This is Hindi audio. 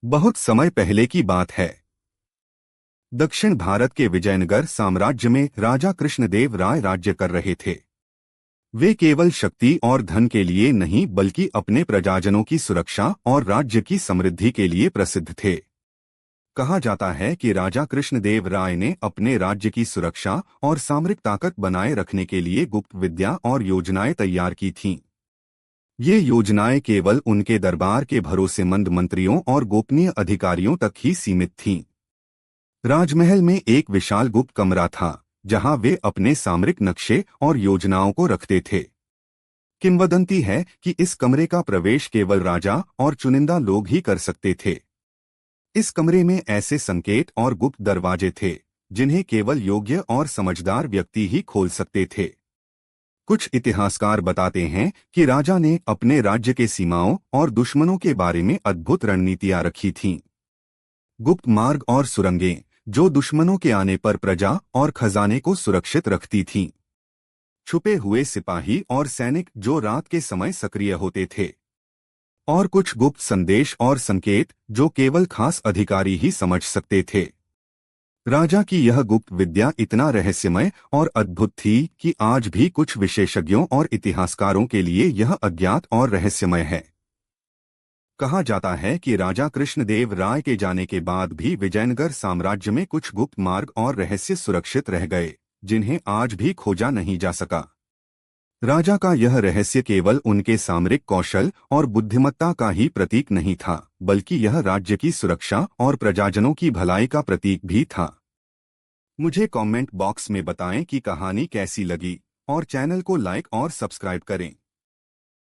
बहुत समय पहले की बात है। दक्षिण भारत के विजयनगर साम्राज्य में राजा कृष्णदेव राय राज्य कर रहे थे। वे केवल शक्ति और धन के लिए नहीं बल्कि अपने प्रजाजनों की सुरक्षा और राज्य की समृद्धि के लिए प्रसिद्ध थे। कहा जाता है कि राजा कृष्णदेव राय ने अपने राज्य की सुरक्षा और सामरिक ताकत बनाए रखने के लिए गुप्त विद्या और योजनाएं तैयार की थीं। ये योजनाएं केवल उनके दरबार के भरोसेमंद मंत्रियों और गोपनीय अधिकारियों तक ही सीमित थीं। राजमहल में एक विशाल गुप्त कमरा था, जहां वे अपने सामरिक नक्शे और योजनाओं को रखते थे। किंवदंती है कि इस कमरे का प्रवेश केवल राजा और चुनिंदा लोग ही कर सकते थे। इस कमरे में ऐसे संकेत और गुप्त दरवाजे थे, जिन्हें केवल योग्य और समझदार व्यक्ति ही खोल सकते थे। कुछ इतिहासकार बताते हैं कि राजा ने अपने राज्य के सीमाओं और दुश्मनों के बारे में अद्भुत रणनीतियां रखी थीं। गुप्त मार्ग और सुरंगें, जो दुश्मनों के आने पर प्रजा और खजाने को सुरक्षित रखती थीं। छुपे हुए सिपाही और सैनिक जो रात के समय सक्रिय होते थे। और कुछ गुप्त संदेश और संकेत जो केवल खास अधिकारी ही समझ सकते थे। राजा की यह गुप्त विद्या इतना रहस्यमय और अद्भुत थी कि आज भी कुछ विशेषज्ञों और इतिहासकारों के लिए यह अज्ञात और रहस्यमय है। कहा जाता है कि राजा कृष्णदेव राय के जाने के बाद भी विजयनगर साम्राज्य में कुछ गुप्त मार्ग और रहस्य सुरक्षित रह गए, जिन्हें आज भी खोजा नहीं जा सका। राजा का यह रहस्य केवल उनके सामरिक कौशल और बुद्धिमत्ता का ही प्रतीक नहीं था, बल्कि यह राज्य की सुरक्षा और प्रजाजनों की भलाई का प्रतीक भी था। मुझे कमेंट बॉक्स में बताएं कि कहानी कैसी लगी और चैनल को लाइक और सब्सक्राइब करें।